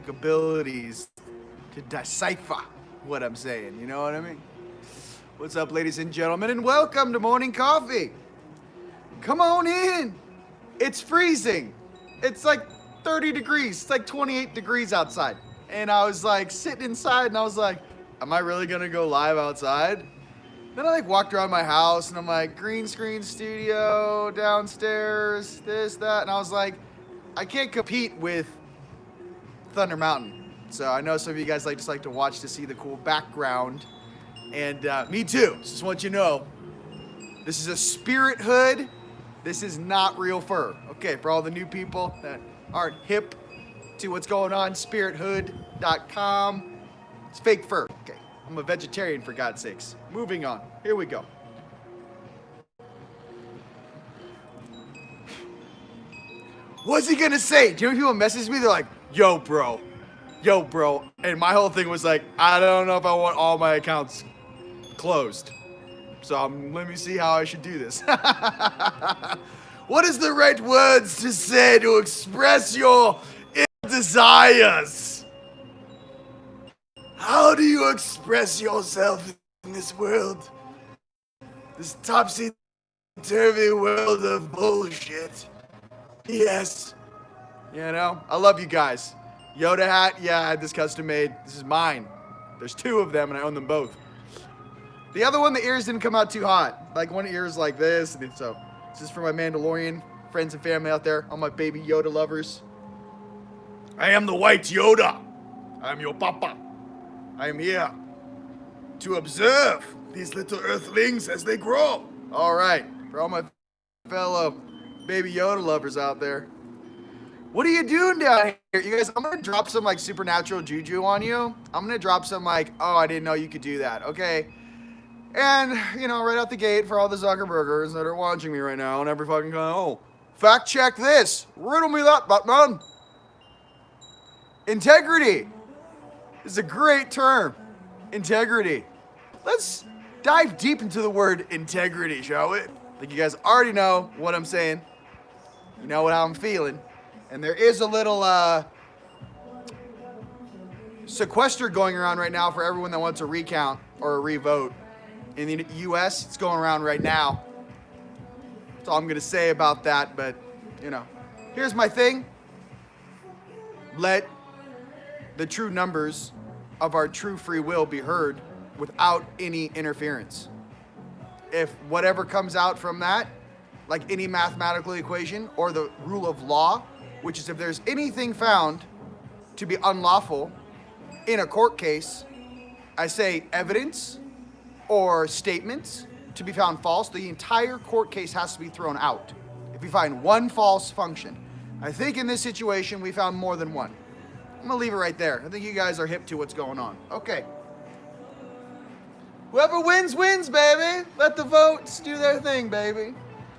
abilities to decipher what I'm saying. You know what I mean? What's up, ladies and gentlemen, and welcome to Morning Coffee. Come on in. It's freezing. It's like 30 degrees. It's like 28 degrees outside. And I was like sitting inside and I was like, am I really gonna go live outside? Then I like walked around my house and I'm like, green screen studio, downstairs, this, that. And I was like, I can't compete with Thunder Mountain. So I know some of you guys just like to watch to see the cool background. And me too. Just want you to know, this is a spirit hood. This is not real fur. Okay, for all the new people that aren't hip to what's going on, spirithood.com. It's fake fur. Okay, I'm a vegetarian for God's sakes. Moving on. Here we go. What's he gonna say? Do you know when people message me? They're like, yo, bro. And my whole thing was like, I don't know if I want all my accounts closed. So let me see how I should do this. What is the right words to say to express your desires? How do you express yourself in this world? This topsy-turvy world of bullshit. Yes. You know, I love you guys. Yoda hat, yeah, I had this custom made. This is mine. There's two of them and I own them both. The other one, the ears didn't come out too hot. Like one ear is like this, and so this is for my Mandalorian friends and family out there, all my baby Yoda lovers. I am the white Yoda. I am your papa. I am here to observe these little earthlings as they grow. All right, for all my fellow baby Yoda lovers out there. What are you doing down here? You guys, I'm gonna drop some like supernatural juju on you. I'm gonna drop some like, oh, I didn't know you could do that, okay? And, you know, right out the gate for all the Zuckerbergers that are watching me right now and every fucking kind of, oh, fact check this. Riddle me that, Batman. Integrity is a great term. Integrity. Let's dive deep into the word integrity, shall we? I think you guys already know what I'm saying. You know how I'm feeling. And there is a little sequester going around right now for everyone that wants a recount or a revote. In the U.S., it's going around right now. That's all I'm going to say about that, but, you know. Here's my thing. Let the true numbers of our true free will be heard without any interference. If whatever comes out from that, like any mathematical equation or the rule of law, which is if there's anything found to be unlawful in a court case, I say evidence or statements to be found false, the entire court case has to be thrown out. If we find one false function. I think in this situation we found more than one. I'm gonna leave it right there. I think you guys are hip to what's going on. Okay. Whoever wins, wins, baby. Let the votes do their thing, baby.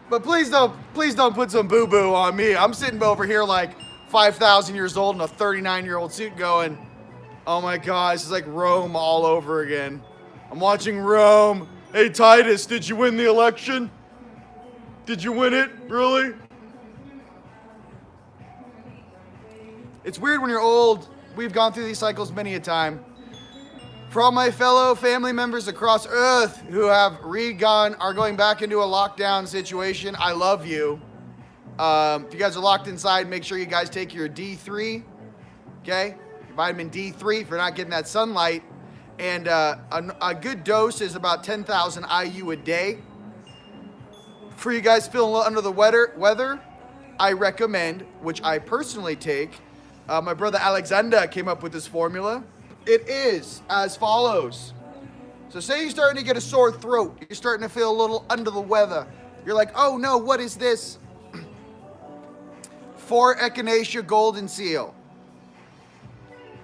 But please don't put some boo-boo on me. I'm sitting over here like 5,000 years old in a 39-year-old suit going, oh my God, this is like Rome all over again. I'm watching Rome. Hey, Titus, did you win the election? Did you win it? Really? It's weird when you're old. We've gone through these cycles many a time. For all my fellow family members across Earth who have are going back into a lockdown situation, I love you. If you guys are locked inside, make sure you guys take your D3, okay? Your vitamin D3 if you're not getting that sunlight. And a good dose is about 10,000 IU a day. For you guys feeling a little under the weather, I recommend, which I personally take, my brother Alexander came up with this formula. It is as follows. So say you're starting to get a sore throat. You're starting to feel a little under the weather. You're like, oh no, what is this? 4 Echinacea Golden Seal.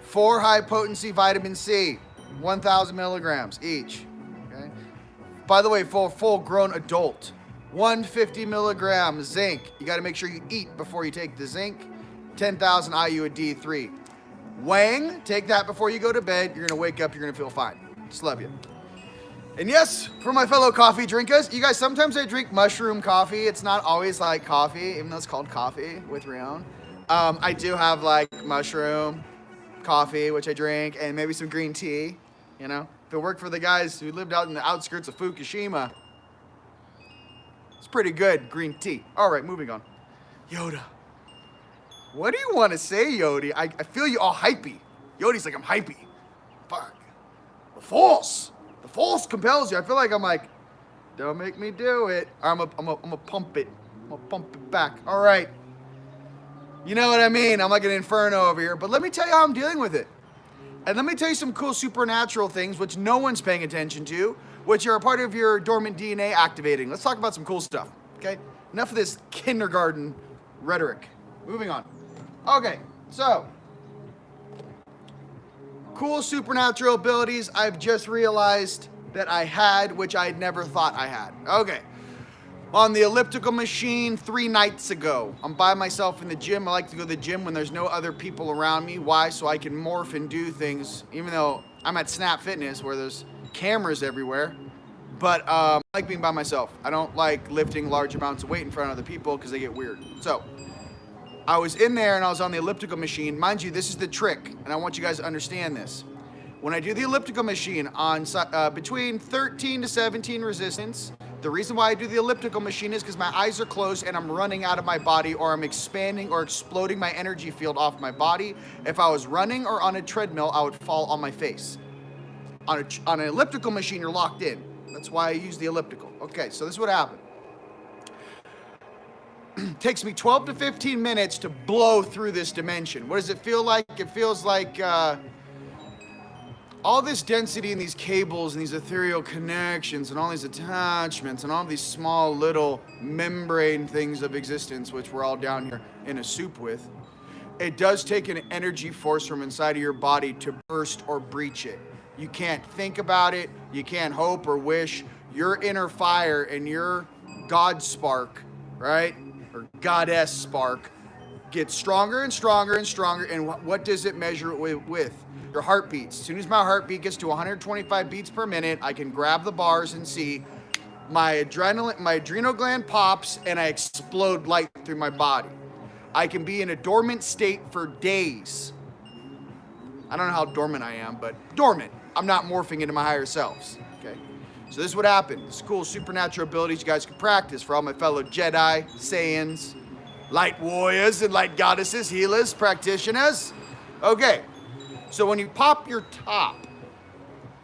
4 high potency vitamin C. 1,000 milligrams each. Okay. By the way, for a full grown adult, 150 milligram zinc. You got to make sure you eat before you take the zinc. 10,000 IU of D3. Wang, take that before you go to bed. You're going to wake up, you're going to feel fine. Just love you. And yes, for my fellow coffee drinkers, you guys, sometimes I drink mushroom coffee. It's not always like coffee, even though it's called coffee with Rion. I do have like mushroom, coffee, which I drink, and maybe some green tea. You know, if it worked for the guys who lived out in the outskirts of Fukushima, it's pretty good, green tea. All right, moving on. Yoda. What do you want to say, Yodi? I feel you all hypey. Yodi's like, I'm hypey. Fuck. The Force. The Force compels you. I feel like I'm like, don't make me do it. I'm a pump it. I'm gonna pump it back. All right. You know what I mean? I'm like an inferno over here. But let me tell you how I'm dealing with it. And let me tell you some cool supernatural things which no one's paying attention to, which are a part of your dormant DNA activating. Let's talk about some cool stuff, okay? Enough of this kindergarten rhetoric. Moving on. Okay, so cool supernatural abilities I've just realized that I had, which I never thought I had. Okay, on the elliptical machine 3 nights ago. I'm by myself in the gym. I like to go to the gym when there's no other people around me. Why? So I can morph and do things, even though I'm at Snap Fitness where there's cameras everywhere. But I like being by myself. I don't like lifting large amounts of weight in front of other people because they get weird. So I was in there and I was on the elliptical machine. Mind you, this is the trick, and I want you guys to understand this. When I do the elliptical machine on between 13 to 17 resistance, the reason why I do the elliptical machine is because my eyes are closed and I'm running out of my body, or I'm expanding or exploding my energy field off my body. If I was running or on a treadmill, I would fall on my face. On an elliptical machine, you're locked in. That's why I use the elliptical. Okay, so this is what happened. Takes me 12 to 15 minutes to blow through this dimension. What does it feel like? It feels like all this density in these cables and these ethereal connections and all these attachments and all these small little membrane things of existence, which we're all down here in a soup with. It does take an energy force from inside of your body to burst or breach it. You can't think about it. You can't hope or wish. Your inner fire and your God spark, right? Or goddess spark gets stronger and stronger and stronger. And what does it measure it with? Your heartbeats. As soon as my heartbeat gets to 125 beats per minute, I can grab the bars and see my adrenal gland pops and I explode light through my body. I can be in a dormant state for days. I don't know how dormant I am, but dormant. I'm not morphing into my higher selves, okay? So this is what happened. This is cool supernatural abilities you guys can practice for all my fellow Jedi, Saiyans, light warriors and light goddesses, healers, practitioners. Okay, so when you pop your top,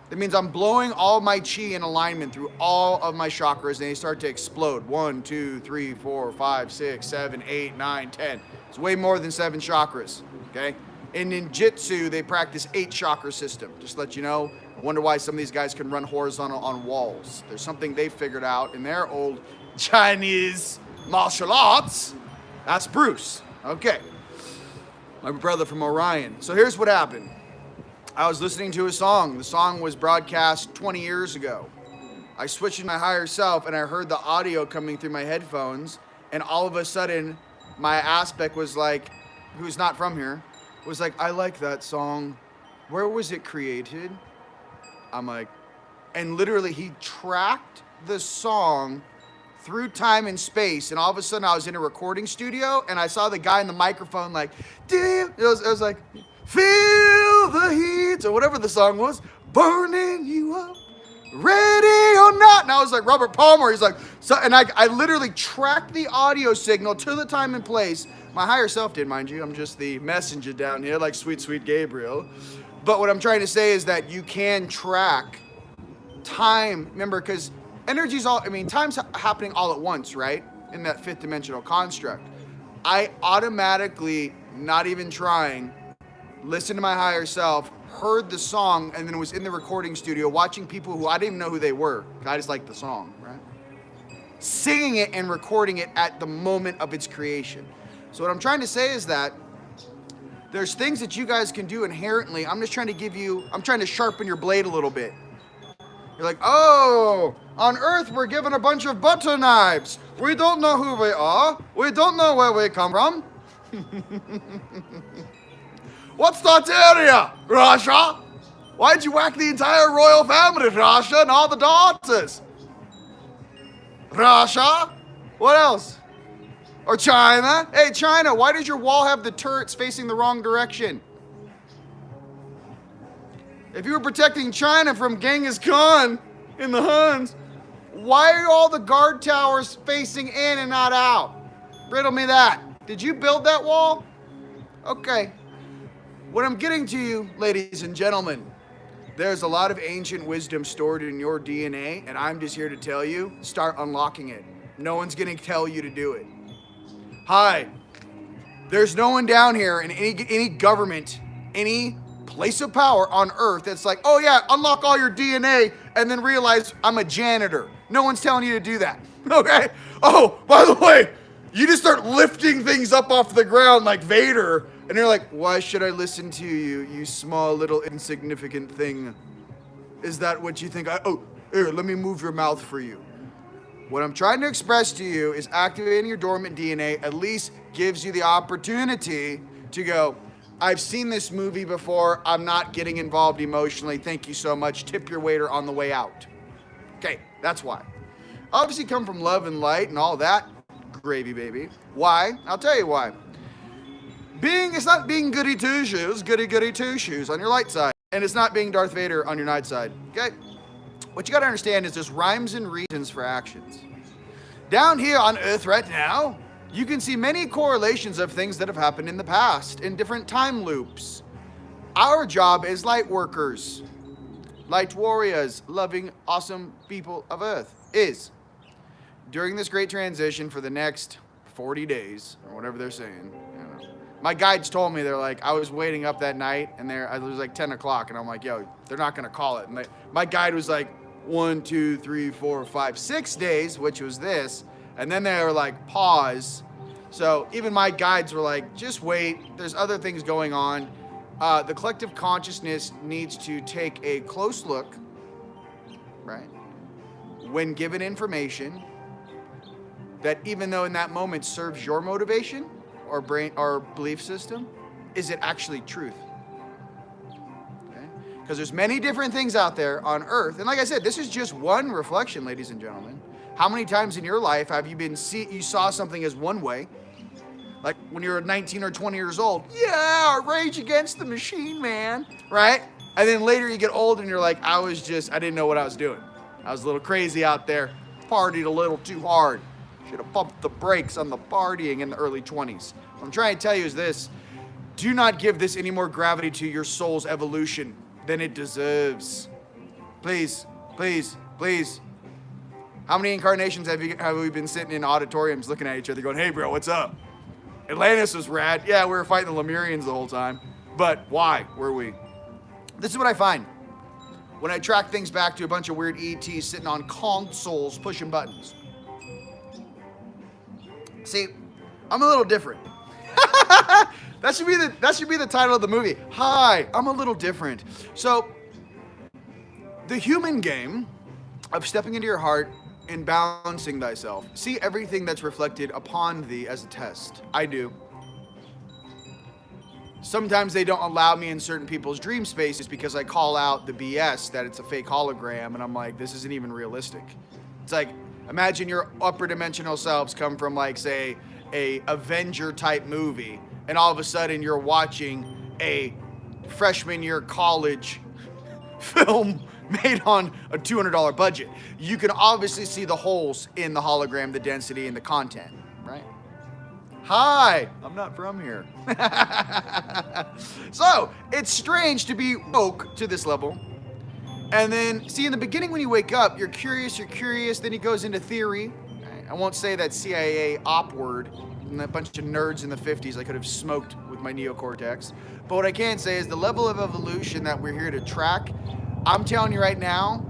that means I'm blowing all my chi in alignment through all of my chakras and they start to explode. 1, 2, 3, 4, 5, 6, 7, 8, 9, 10. It's way more than 7 chakras, okay? In ninjutsu, they practice 8 chakra system. Just to let you know, I wonder why some of these guys can run horizontal on walls. There's something they figured out in their old Chinese martial arts. That's Bruce. Okay. My brother from Orion. So here's what happened. I was listening to a song. The song was broadcast 20 years ago. I switched to my higher self and I heard the audio coming through my headphones, and all of a sudden my aspect was like, who's not from here, was like, I like that song. Where was it created? I'm like, and literally he tracked the song through time and space, and all of a sudden I was in a recording studio and I saw the guy in the microphone like, it was like, feel the heat, or whatever the song was, burning you up, ready or not. And I was like, Robert Palmer. He's like, so, and I literally tracked the audio signal to the time and place. My higher self did, mind you. I'm just the messenger down here, like sweet, sweet Gabriel. But what I'm trying to say is that you can track time. Remember, because energy's time's happening all at once, right? In that 5th dimensional construct. I automatically, not even trying, listened to my higher self, heard the song, and then was in the recording studio watching people who I didn't even know who they were. I just liked the song, right? Singing it and recording it at the moment of its creation. So what I'm trying to say is that there's things that you guys can do inherently. I'm trying to sharpen your blade a little bit. You're like, oh, on Earth we're given a bunch of butter knives. We don't know who we are. We don't know where we come from. What's that area, Russia? Why'd you whack the entire royal family, Russia, and all the daughters? Russia? What else? Or China? Hey, China, why does your wall have the turrets facing the wrong direction? If you were protecting China from Genghis Khan and the Huns, why are all the guard towers facing in and not out? Riddle me that. Did you build that wall? Okay. What I'm getting to you, ladies and gentlemen, there's a lot of ancient wisdom stored in your DNA, and I'm just here to tell you, start unlocking it. No one's gonna tell you to do it. Hi. There's no one down here in any government, any place of power on Earth that's like, oh yeah, unlock all your DNA and then realize I'm a janitor. No one's telling you to do that, okay? Oh, by the way, you just start lifting things up off the ground like Vader, and you're like, why should I listen to you, you small little insignificant thing? Is that what you think? Oh, here, let me move your mouth for you. What I'm trying to express to you is activating your dormant DNA at least gives you the opportunity to go, I've seen this movie before, I'm not getting involved emotionally, thank you so much, tip your waiter on the way out. Okay, that's why. Obviously come from love and light and all that, gravy baby. Why? I'll tell you why. It's not being goody two shoes on your light side. And it's not being Darth Vader on your night side, okay? What you gotta understand is there's rhymes and reasons for actions. Down here on Earth right now, you can see many correlations of things that have happened in the past in different time loops. Our job as light workers, light warriors, loving, awesome people of Earth, is during this great transition for the next 40 days, or whatever they're saying, my guides told me, they're like, I was waiting up that night, and it was like 10 o'clock, and I'm like, yo, they're not gonna call it. And my guide was like, 1, 2, 3, 4, 5, 6 days, which was this, and then they were like, pause. So even my guides were like, just wait, there's other things going on. The collective consciousness needs to take a close look, right? When given information that even though in that moment serves your motivation or brain or belief system, is it actually truth? Because there's many different things out there on Earth. And like I said, this is just one reflection, ladies and gentlemen. How many times in your life have you you saw something as one way? Like when you were 19 or 20 years old, yeah, Rage Against the Machine, man, right? And then later you get old and you're like, I didn't know what I was doing. I was a little crazy out there, partied a little too hard. Should have pumped the brakes on the partying in the early 20s. What I'm trying to tell you is this: do not give this any more gravity to your soul's evolution than it deserves. Please, please, please. How many incarnations have we been sitting in auditoriums looking at each other going, hey bro, what's up? Atlantis was rad. Yeah, we were fighting the Lemurians the whole time. But why were we? This is what I find when I track things back to a bunch of weird ETs sitting on consoles pushing buttons. See, I'm a little different. That should be the title of the movie. Hi, I'm a little different. So, the human game of stepping into your heart and balancing thyself. See everything that's reflected upon thee as a test. I do. Sometimes they don't allow me in certain people's dream spaces because I call out the BS that it's a fake hologram, and I'm like, this isn't even realistic. It's like, imagine your upper dimensional selves come from like, say, a Avenger type movie, and all of a sudden you're watching a freshman year college film made on a $200 budget. You can obviously see the holes in the hologram, the density, and the content, right? Hi, I'm not from here. So, it's strange to be woke to this level. And then, see, in the beginning when you wake up, you're curious, then he goes into theory. I won't say that CIA op word and a bunch of nerds in the 50s I could have smoked with my neocortex. But what I can say is the level of evolution that we're here to track, I'm telling you right now,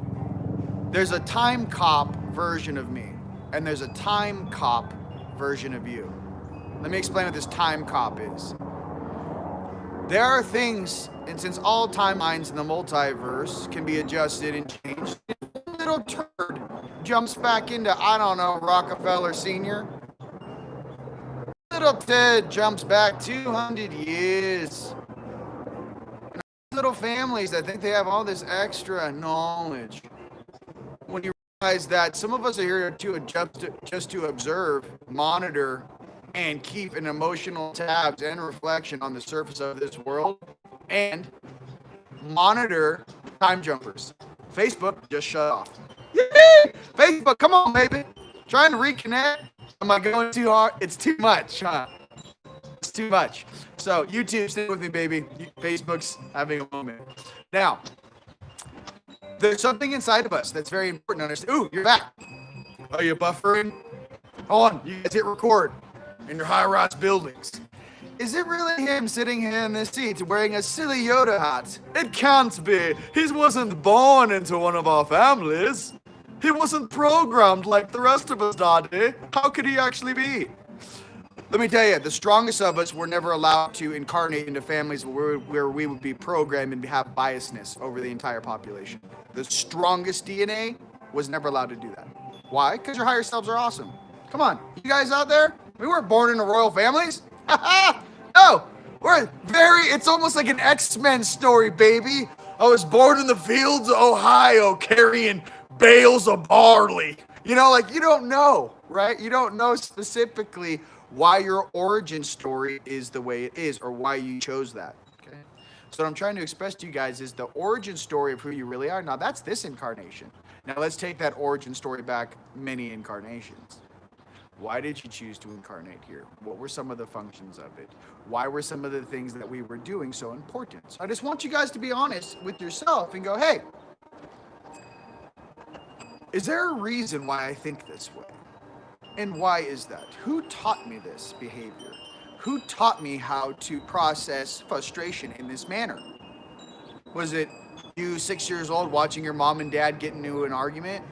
there's a time cop version of me, and there's a time cop version of you. Let me explain what this time cop is. There are things, and since all timelines in the multiverse can be adjusted and changed, a little turd jumps back into, I don't know, Rockefeller Sr. Little Ted jumps back 200 years. Little families that think they have all this extra knowledge. When you realize that some of us are here to adjust, just to observe, monitor, and keep an emotional tabs and reflection on the surface of this world, and monitor Time jumpers. Facebook just shut off. Yay! Facebook, come on, baby. Trying to reconnect. Am I going too hard? It's too much, huh? It's too much. So YouTube, stay with me, baby. Facebook's having a moment. Now, there's something inside of us that's very important to understand. Ooh, you're back. Are you buffering? Hold on, you guys hit record in your high-rise buildings. Is it really him sitting here in this seat wearing a silly Yoda hat? It can't be. He wasn't born into one of our families. He wasn't programmed like the rest of us, Daddy. How could he actually be? Let me tell you, the strongest of us were never allowed to incarnate into families where we would be programmed and have biasness over the entire population. The strongest DNA was never allowed to do that. Why? Because your higher selves are awesome. Come on, you guys out there? We weren't born into royal families. No, it's almost like an X-Men story, baby. I was born in the fields of Ohio carrying bales of barley. You know, like you don't know, right? You don't know specifically why your origin story is the way it is or why you chose that, okay? So what I'm trying to express to you guys is the origin story of who you really are. Now, that's this incarnation. Now, let's take that origin story back many incarnations. Why did you choose to incarnate here? What were some of the functions of it? Why were some of the things that we were doing so important? So I just want you guys to be honest with yourself and go, hey, is there a reason why I think this way? And why is that? Who taught me this behavior? Who taught me how to process frustration in this manner? Was it you 6 years old watching your mom and dad get into an argument?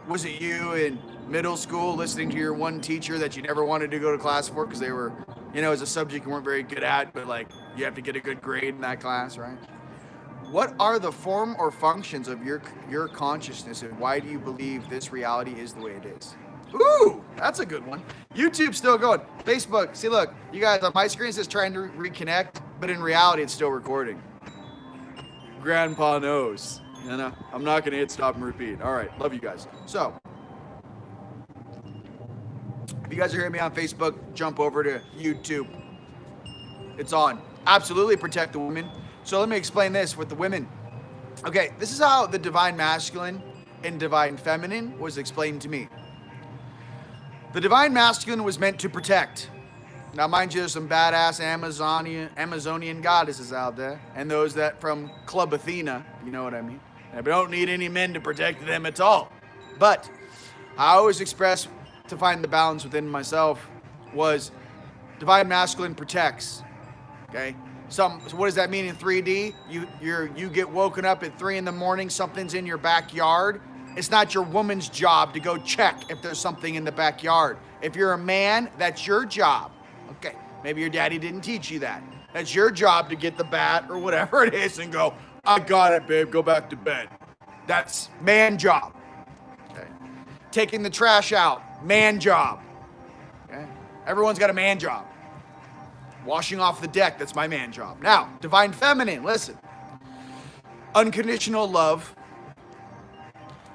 Was it you in middle school listening to your one teacher that you never wanted to go to class for because they were, you know, as a subject you weren't very good at, but like you have to get a good grade in that class, right? What are the form or functions of your consciousness, and why do you believe this reality is the way it is? Ooh, that's a good one. YouTube's still going. Facebook, see, look, you guys on my screen it says trying to reconnect, but in reality it's still recording. Grandpa knows. You know, I'm not going to hit stop and repeat. All right, love you guys. So, if you guys are hearing me on Facebook, jump over to YouTube. It's on. Absolutely protect the women. So let me explain this with the women. Okay, this is how the divine masculine and divine feminine was explained to me. The divine masculine was meant to protect. Now, mind you, there's some badass Amazonian goddesses out there, and those that from Club Athena, you know what I mean. And we don't need any men to protect them at all. But I always express to find the balance within myself was divine masculine protects. Okay. So what does that mean in 3D? You get woken up at 3 in the morning, something's in your backyard. It's not your woman's job to go check if there's something in the backyard. If you're a man, that's your job. Okay, maybe your daddy didn't teach you that. That's your job to get the bat or whatever it is and go, I got it, babe, go back to bed. That's man job. Okay. Taking the trash out, man job. Okay. Everyone's got a man job. Washing off the deck, that's my man job. Now, divine feminine, listen. Unconditional love.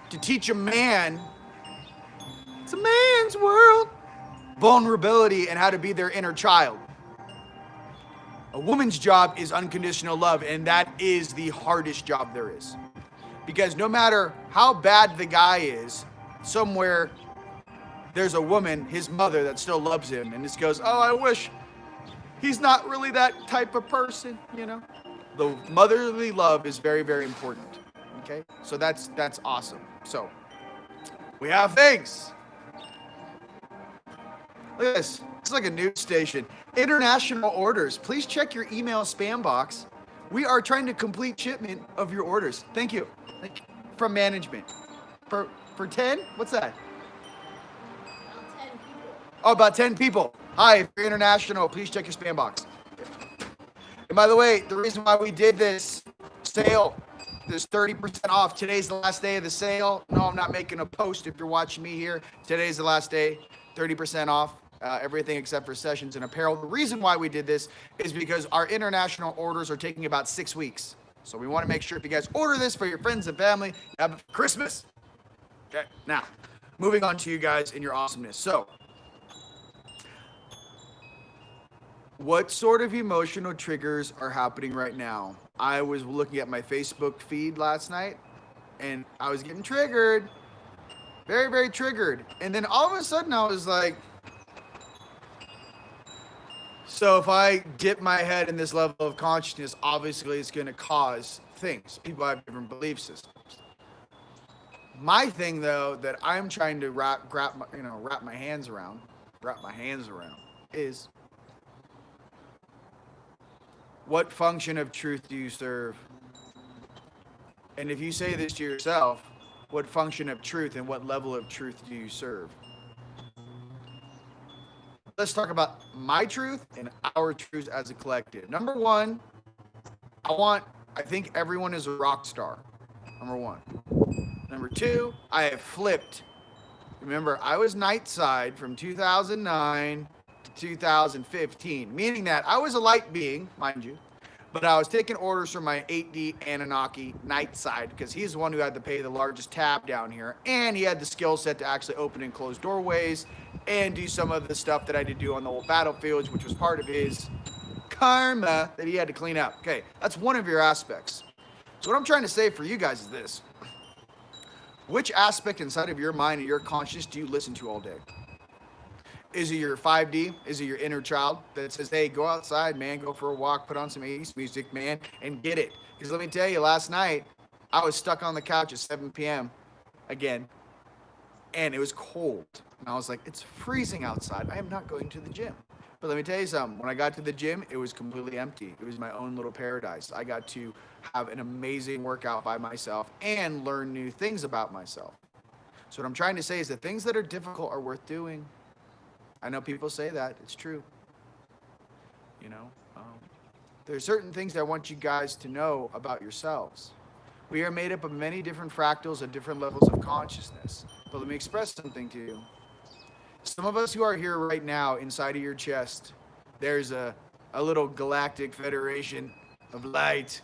To teach a man, it's a man's world. Vulnerability and how to be their inner child. A woman's job is unconditional love, and that is the hardest job there is. Because no matter how bad the guy is, somewhere there's a woman, his mother, that still loves him and just goes, oh, I wish he's not really that type of person, you know? The motherly love is very, very important. Okay? So that's awesome. So, we have things. Look at this. It's like a news station. International orders. Please check your email spam box. We are trying to complete shipment of your orders. Thank you. From management. For 10? What's that? About 10 people. Oh, about 10 people. Hi, if you're international, please check your spam box. And by the way, the reason why we did this sale, there's 30% off. Today's the last day of the sale. No, I'm not making a post if you're watching me here. Today's the last day. 30% off. Everything except for sessions and apparel. The reason why we did this is because our international orders are taking about 6 weeks. So we want to make sure if you guys order this for your friends and family, have it for Christmas. Okay, now, moving on to you guys and your awesomeness. So, what sort of emotional triggers are happening right now? I was looking at my Facebook feed last night, and I was getting triggered. Very, very triggered. And then all of a sudden I was like, so if I dip my head in this level of consciousness, obviously it's going to cause things. People have different belief systems. My thing, though, that I'm trying to wrap my hands around, is what function of truth do you serve? And if you say this to yourself, what function of truth and what level of truth do you serve? Let's talk about my truth and our truths as a collective. Number one, I think everyone is a rock star. Number one. Number two, I have flipped. Remember, I was Nightside from 2009 to 2015, meaning that I was a light being, mind you, but I was taking orders from my 8D Anunnaki Nightside because he's the one who had to pay the largest tab down here, and he had the skill set to actually open and close doorways and do some of the stuff that I did do on the old battlefields, which was part of his karma that he had to clean up. Okay, that's one of your aspects. So what I'm trying to say for you guys is this. Which aspect inside of your mind and your consciousness do you listen to all day? Is it your 5D? Is it your inner child that says, hey, go outside, man, go for a walk, put on some 80s music, man, and get it? Because let me tell you, last night, I was stuck on the couch at 7 p.m. again, and it was cold. And I was like, it's freezing outside. I am not going to the gym. But let me tell you something. When I got to the gym, it was completely empty. It was my own little paradise. I got to have an amazing workout by myself and learn new things about myself. So what I'm trying to say is that things that are difficult are worth doing. I know people say that. It's true. You know, there's certain things I want you guys to know about yourselves. We are made up of many different fractals at different levels of consciousness. But let me express something to you. Some of us who are here right now, inside of your chest, there's a little galactic federation of light,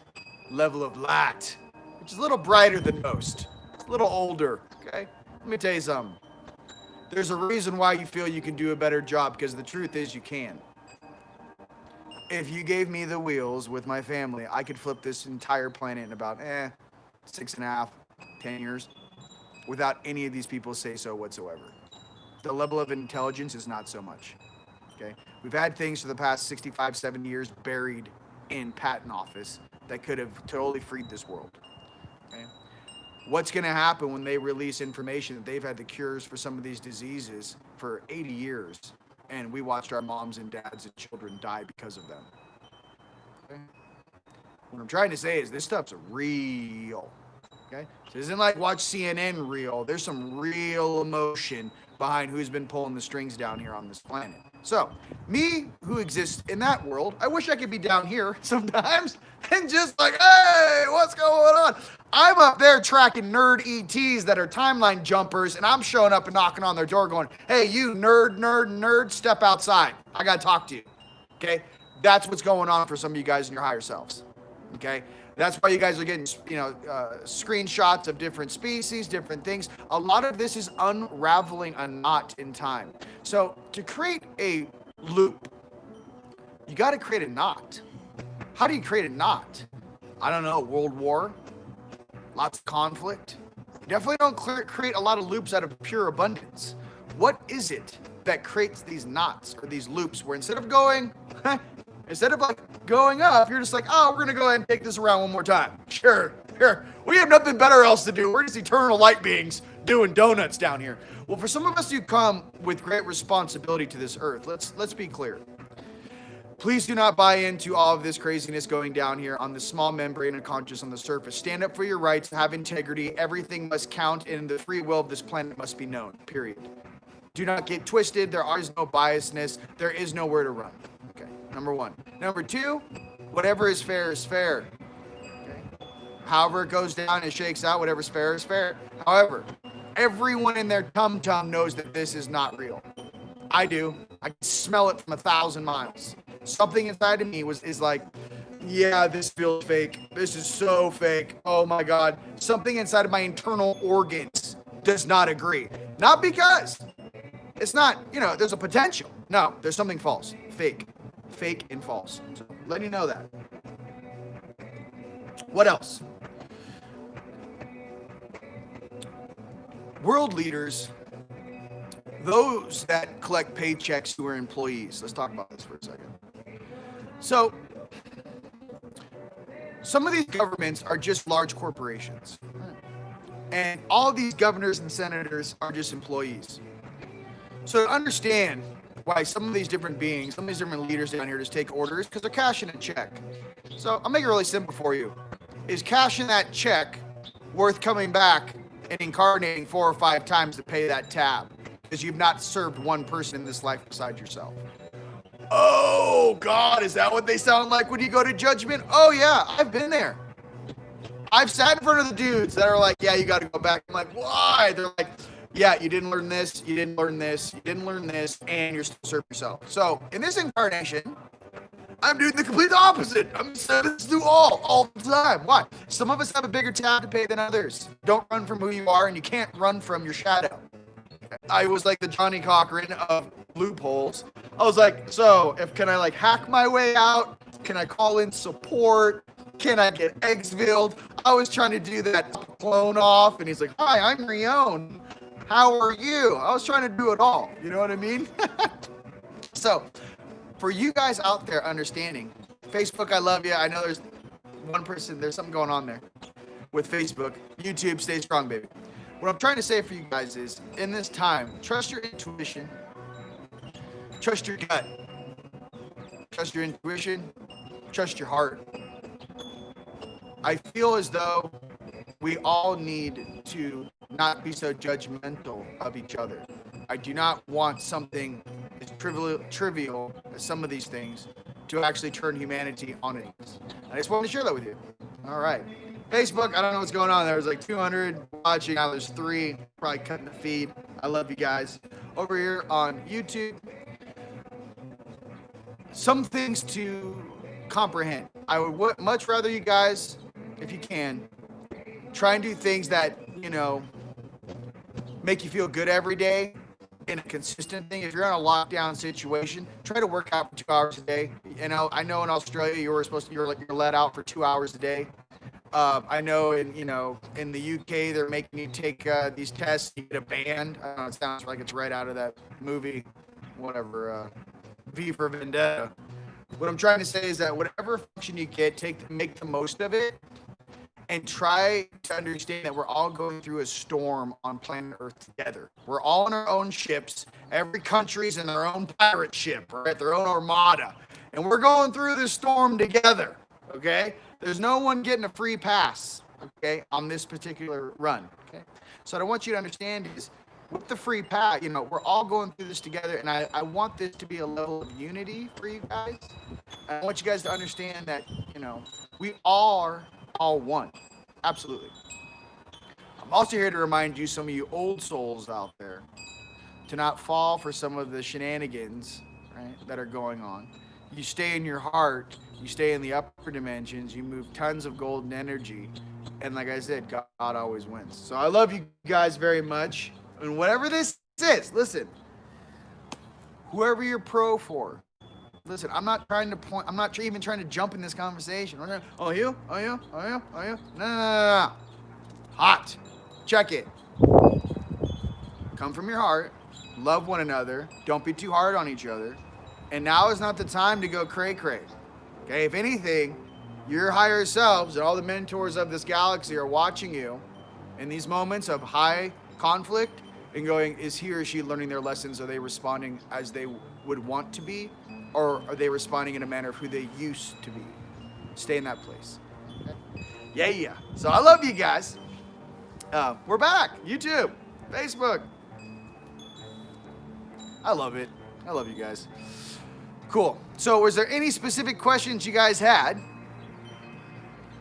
level of light, which is a little brighter than most. It's a little older, okay? Let me tell you something. There's a reason why you feel you can do a better job, because the truth is you can. If you gave me the wheels with my family, I could flip this entire planet in about 6.5, 10 years without any of these people say so whatsoever. The level of intelligence is not so much. Okay? We've had things for the past 65, 70 years buried in patent office that could have totally freed this world. Okay? What's going to happen when they release information that they've had the cures for some of these diseases for 80 years, and we watched our moms and dads and children die because of them? Okay? What I'm trying to say is this stuff's real. Okay? So it isn't like watch CNN real. There's some real emotion behind who's been pulling the strings down here on this planet. So, me who exists in that world, I wish I could be down here sometimes and just like, hey, what's going on? I'm up there tracking nerd ETs that are timeline jumpers, and I'm showing up and knocking on their door going, hey, you nerd, step outside. I got to talk to you. Okay? That's what's going on for some of you guys in your higher selves. Okay? That's why you guys are getting, screenshots of different species, different things. A lot of this is unraveling a knot in time. So to create a loop, you got to create a knot. How do you create a knot? I don't know, World War, lots of conflict. You definitely don't create a lot of loops out of pure abundance. What is it that creates these knots or these loops where instead of going up, you're just like, oh, we're going to go ahead and take this around one more time. Sure. We have nothing better else to do. We're just eternal light beings doing donuts down here. Well, for some of us who come with great responsibility to this earth, let's be clear. Please do not buy into all of this craziness going down here on the small membrane of consciousness on the surface. Stand up for your rights, have integrity. Everything must count, and the free will of this planet must be known, period. Do not get twisted. There is no biasness. There is nowhere to run. Okay, number one. Number two, whatever is fair is fair. Okay? However it goes down and shakes out, whatever's fair is fair. However, everyone in their tum-tum knows that this is not real. I do. I can smell it from 1,000 miles. Something inside of me is like, yeah, this feels fake. This is so fake. Oh my God. Something inside of my internal organs does not agree. Not because it's not, there's a potential. No, there's something false. Fake and false. So letting you know that. What else? World leaders, those that collect paychecks who are employees. Let's talk about this for a second. So, some of these governments are just large corporations. And all these governors and senators are just employees. So to understand why some of these different beings, some of these different leaders down here just take orders, because they're cashing a check. So I'll make it really simple for you. Is cashing that check worth coming back and incarnating 4 or 5 times to pay that tab? Because you've not served one person in this life besides yourself. Oh, God, is that what they sound like when you go to judgment? Oh, yeah, I've been there. I've sat in front of the dudes that are like, yeah, you got to go back. I'm like, why? They're like, yeah, you didn't learn this, you didn't learn this, you didn't learn this, and you're still serving yourself. So in this incarnation, I'm doing the complete opposite. I'm sending this to all the time. Why? Some of us have a bigger tab to pay than others. Don't run from who you are, and you can't run from your shadow. I was like the Johnny Cochran of loopholes. I was like, so can I like hack my way out? Can I call in support? Can I get exfilled? I was trying to do that clone off, and he's like, hi, I'm Rion. How are you? I was trying to do it all. You know what I mean? So, for you guys out there understanding, Facebook, I love you. I know there's one person, there's something going on there with Facebook. YouTube, stay strong, baby. What I'm trying to say for you guys is, in this time, trust your intuition, trust your gut, trust your intuition, trust your heart. I feel as though we all need to not be so judgmental of each other. I do not want something as trivial as some of these things to actually turn humanity on its knees. I just wanted to share that with you. All right. Facebook, I don't know what's going on. There was like 200 watching. Now there's 3. Probably cutting the feed. I love you guys. Over here on YouTube, some things to comprehend. I would much rather you guys, if you can, try and do things that, you know, make you feel good every day in a consistent thing. If you're in a lockdown situation, try to work out for 2 hours a day. You know, I know in Australia you're let out for 2 hours a day. I know in the UK they're making you take these tests. You get a band. I don't know, it sounds like it's right out of that movie, whatever, V for Vendetta. What I'm trying to say is that whatever function you get, make the most of it, and try to understand that we're all going through a storm on planet Earth together. We're all in our own ships. Every country's in their own pirate ship, right? Their own armada. And we're going through this storm together, okay? There's no one getting a free pass, okay, on this particular run, okay? So what I want you to understand is, with the free pass, you know, we're all going through this together, and I want this to be a level of unity for you guys. I want you guys to understand that, you know, we are all one. Absolutely. I'm also here to remind you, some of you old souls out there, to not fall for some of the shenanigans, right, that are going on. You stay in your heart, you stay in the upper dimensions, you move tons of golden energy, and like I said, God always wins. So I love you guys very much, and whatever this is, listen, whoever you're pro for, listen, I'm not even trying to jump in this conversation. Oh, you? No. Hot. Check it. Come from your heart. Love one another. Don't be too hard on each other. And now is not the time to go cray-cray. Okay, if anything, your higher selves and all the mentors of this galaxy are watching you in these moments of high conflict and going, is he or she learning their lessons? Are they responding as they would want to be? Or are they responding in a manner of who they used to be? Stay in that place. Okay? Yeah. So I love you guys. We're back. YouTube, Facebook. I love it. I love you guys. Cool. So was there any specific questions you guys had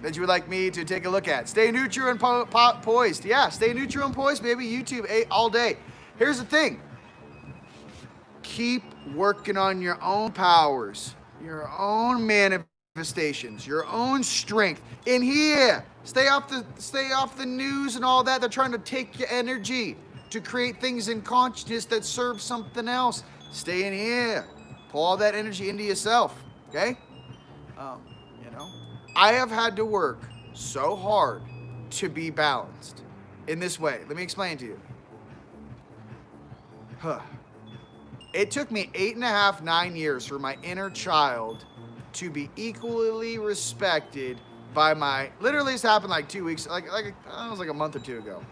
that you would like me to take a look at? Stay neutral and poised. Yeah, stay neutral and poised, baby. YouTube all day. Here's the thing. Keep working on your own powers, your own manifestations, your own strength. In here, stay off the news and all that. They're trying to take your energy to create things in consciousness that serve something else. Stay in here. Pull all that energy into yourself. Okay? You know, I have had to work so hard to be balanced in this way. Let me explain to you. It took me 8.5, 9 years for my inner child to be equally respected by my, literally this happened like 2 weeks, it was like a month or two ago.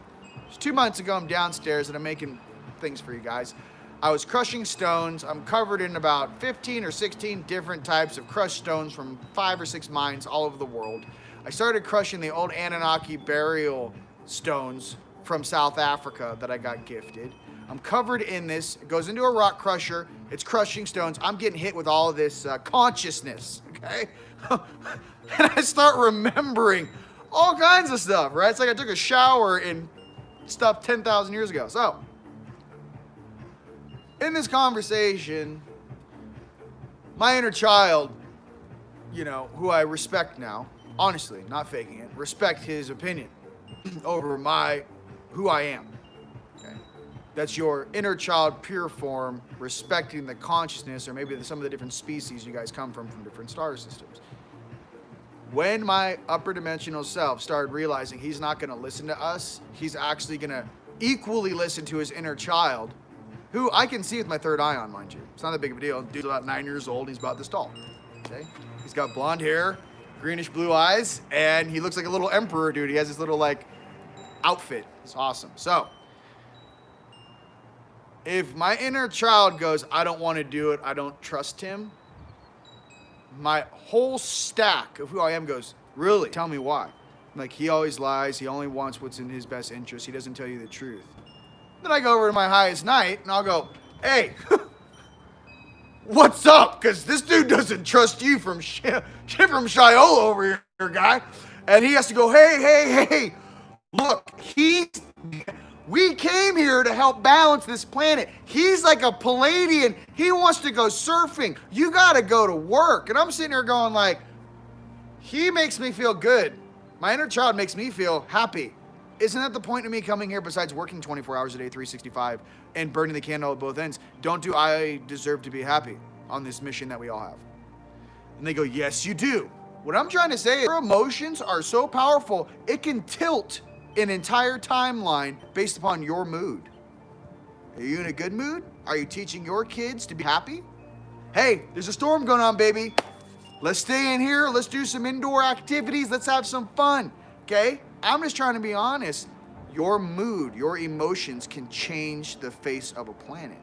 It's 2 months ago, I'm downstairs and I'm making things for you guys. I was crushing stones. I'm covered in about 15 or 16 different types of crushed stones from 5 or 6 mines all over the world. I started crushing the old Anunnaki burial stones from South Africa that I got gifted. I'm covered in this. It goes into a rock crusher. It's crushing stones. I'm getting hit with all of this consciousness, okay? And I start remembering all kinds of stuff, right? It's like I took a shower in stuff 10,000 years ago. So, in this conversation, my inner child, you know, who I respect now, honestly, not faking it, respect his opinion over who I am. Okay? That's your inner child pure form respecting the consciousness, or maybe some of the different species you guys come from different star systems. When my upper dimensional self started realizing he's not going to listen to us, he's actually going to equally listen to his inner child, who I can see with my third eye on, mind you. It's not that big of a deal. Dude's about 9 years old. He's about this tall. Okay? He's got blonde hair, greenish blue eyes, and he looks like a little emperor dude. He has this little, like, outfit. It's awesome. So, if my inner child goes, I don't want to do it, I don't trust him, my whole stack of who I am goes, really? Tell me why. Like, he always lies. He only wants what's in his best interest. He doesn't tell you the truth. Then I go over to my highest night, and I'll go, hey, what's up? Because this dude doesn't trust you from Shiola over here, guy. And he has to go, hey, look, we came here to help balance this planet. He's like a Palladian. He wants to go surfing. You got to go to work. And I'm sitting here going like, he makes me feel good. My inner child makes me feel happy. Isn't that the point of me coming here, besides working 24 hours a day, 365, and burning the candle at both ends? Don't I deserve to be happy on this mission that we all have? And they go, yes, you do. What I'm trying to say is your emotions are so powerful, it can tilt an entire timeline based upon your mood. Are you in a good mood? Are you teaching your kids to be happy? Hey, there's a storm going on, baby. Let's stay in here. Let's do some indoor activities. Let's have some fun, okay? I'm just trying to be honest. Your mood, your emotions can change the face of a planet.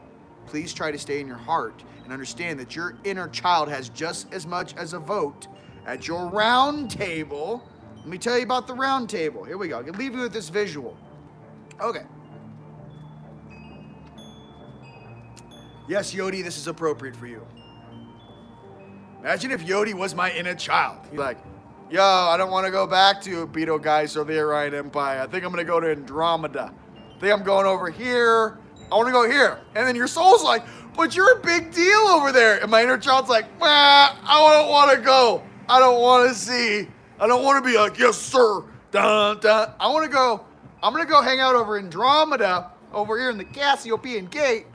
Please try to stay in your heart and understand that your inner child has just as much as a vote at your round table. Let me tell you about the round table. Here we go. I can leave you with this visual. Okay. Yes, Yodi, this is appropriate for you. Imagine if Yodi was my inner child. He's like, yo, I don't want to go back to Beto Guys or the Orion Empire. I think I'm going to go to Andromeda. I think I'm going over here. I want to go here. And then your soul's like, but you're a big deal over there. And my inner child's like, I don't want to go. I don't want to see. I don't want to be like, yes, sir. Dun, dun. I'm going to go hang out over Andromeda over here in the Cassiopean Gate.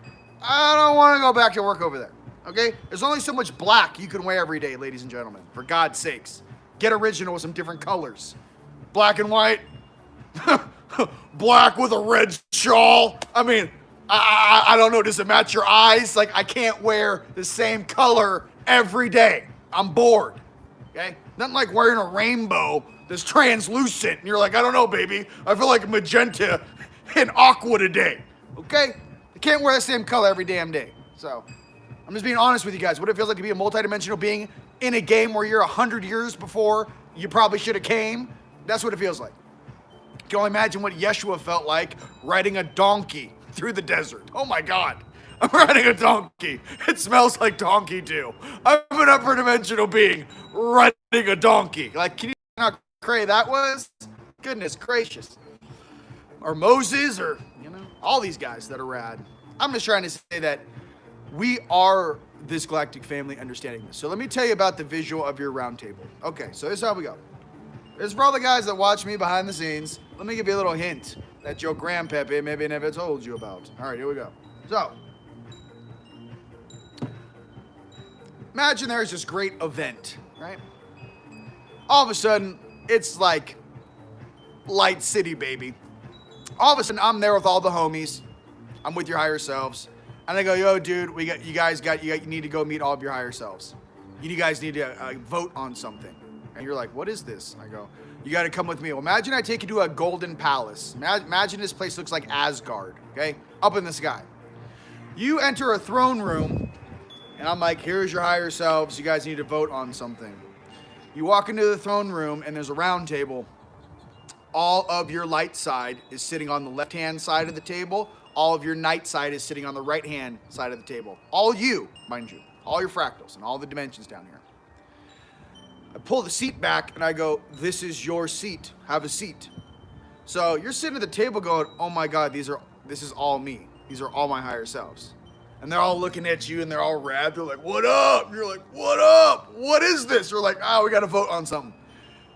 I don't want to go back to work over there. Okay? There's only so much black you can wear every day, ladies and gentlemen. For God's sakes. Get original with some different colors. Black and white. Black with a red shawl. I mean, I don't know. Does it match your eyes? Like, I can't wear the same color every day. I'm bored. Okay? Nothing like wearing a rainbow that's translucent. And you're like, I don't know, baby. I feel like magenta and aqua today. Okay? I can't wear the same color every damn day. So, I'm just being honest with you guys. What it feels like to be a multidimensional being in a game where you're 100 years before you probably should have came. That's what it feels like. You can only imagine what Yeshua felt like riding a donkey through the desert. Oh my God. I'm riding a donkey. It smells like donkey too. I'm an upper dimensional being riding a donkey. Like, can you know how cray that was? Goodness gracious. Or Moses, or, you know, all these guys that are rad. I'm just trying to say that we are this galactic family understanding this. So let me tell you about the visual of your round table. Okay, so this is how we go. This is for all the guys that watch me behind the scenes. Let me give you a little hint that your grandpappy maybe never told you about. All right, here we go. So, imagine there's this great event, right? All of a sudden, It's like Light City, baby. All of a sudden, I'm there with all the homies. I'm with your higher selves. And I go, yo, dude, you need to go meet all of your higher selves. You guys need to vote on something. And you're like, what is this? I go, you got to come with me. Well, imagine I take you to a golden palace. Imagine this place looks like Asgard, okay? Up in the sky. You enter a throne room, and I'm like, here's your higher selves. You guys need to vote on something. You walk into the throne room, and there's a round table. All of your light side is sitting on the left-hand side of the table. All of your night side is sitting on the right-hand side of the table. All you, mind you. All your fractals and all the dimensions down here. I pull the seat back and I go, this is your seat. Have a seat. So you're sitting at the table going, oh my God, this is all me. These are all my higher selves. And they're all looking at you and they're all rad. They're like, what up? And you're like, what up? What is this? They're like, we got to vote on something.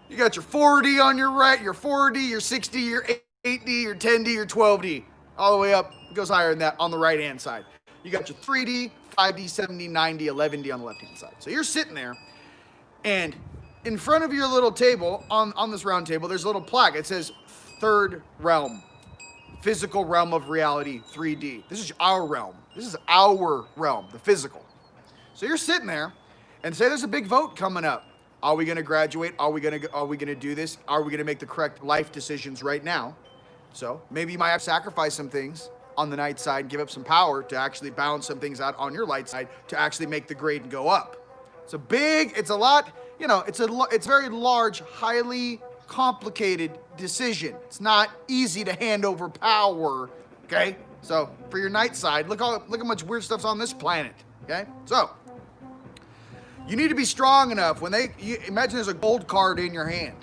You got your 4D on your right, your 4D, your 6D, your 8D, your 10D, your 12D. All the way up, it goes higher than that on the right-hand side. You got your 3D, 5D, 7D, 9D, 11D on the left-hand side. So you're sitting there, and in front of your little table, on this round table, there's a little plaque. It says, Third Realm, Physical Realm of Reality, 3D. This is our realm. This is our realm, the physical. So you're sitting there, and say there's a big vote coming up. Are we going to graduate? Are we going to do this? Are we going to make the correct life decisions right now? So maybe you might have to sacrifice some things on the night side, give up some power to actually balance some things out on your light side to actually make the grade go up. It's a lot, it's very large, highly complicated decision. It's not easy to hand over power, okay? So for your night side, look how much weird stuff's on this planet, okay? So you need to be strong enough imagine there's a gold card in your hand.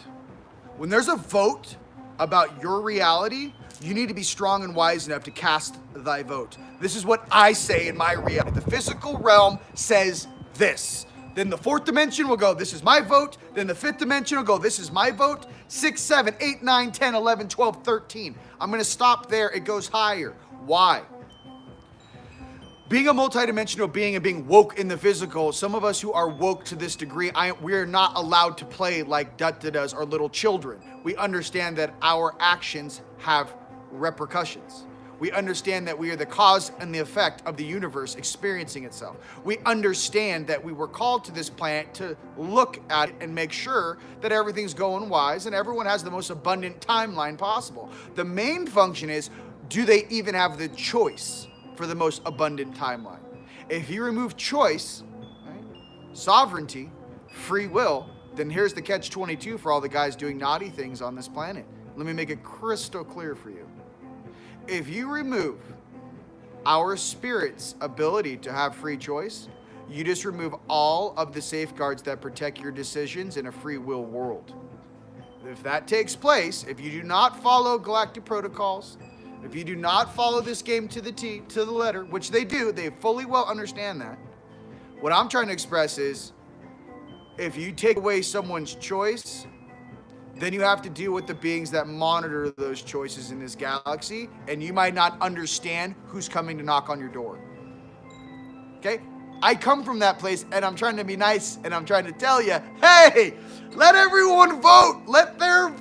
When there's a vote about your reality, you need to be strong and wise enough to cast thy vote. This is what I say in my reality. The physical realm says this. Then the fourth dimension will go, this is my vote. Then the fifth dimension will go, this is my vote. 6, 7, 8, 9, 10, 11, 12, 13. I'm going to stop there. It goes higher. Why? Being a multidimensional being and being woke in the physical, some of us who are woke to this degree, we're not allowed to play like Dutta does or little children. We understand that our actions have repercussions. We understand that we are the cause and the effect of the universe experiencing itself. We understand that we were called to this planet to look at it and make sure that everything's going wise and everyone has the most abundant timeline possible. The main function is, do they even have the choice for the most abundant timeline? If you remove choice, right, sovereignty, free will, then here's the catch-22 for all the guys doing naughty things on this planet. Let me make it crystal clear for you. If you remove our spirit's ability to have free choice, you just remove all of the safeguards that protect your decisions in a free will world. If that takes place, if you do not follow galactic protocols, if you do not follow this game to the T, to the letter, which they do, they fully well understand that. What I'm trying to express is, if you take away someone's choice, then you have to deal with the beings that monitor those choices in this galaxy, and you might not understand who's coming to knock on your door. Okay? I come from that place, and I'm trying to be nice, and I'm trying to tell you, hey, let everyone vote. Let their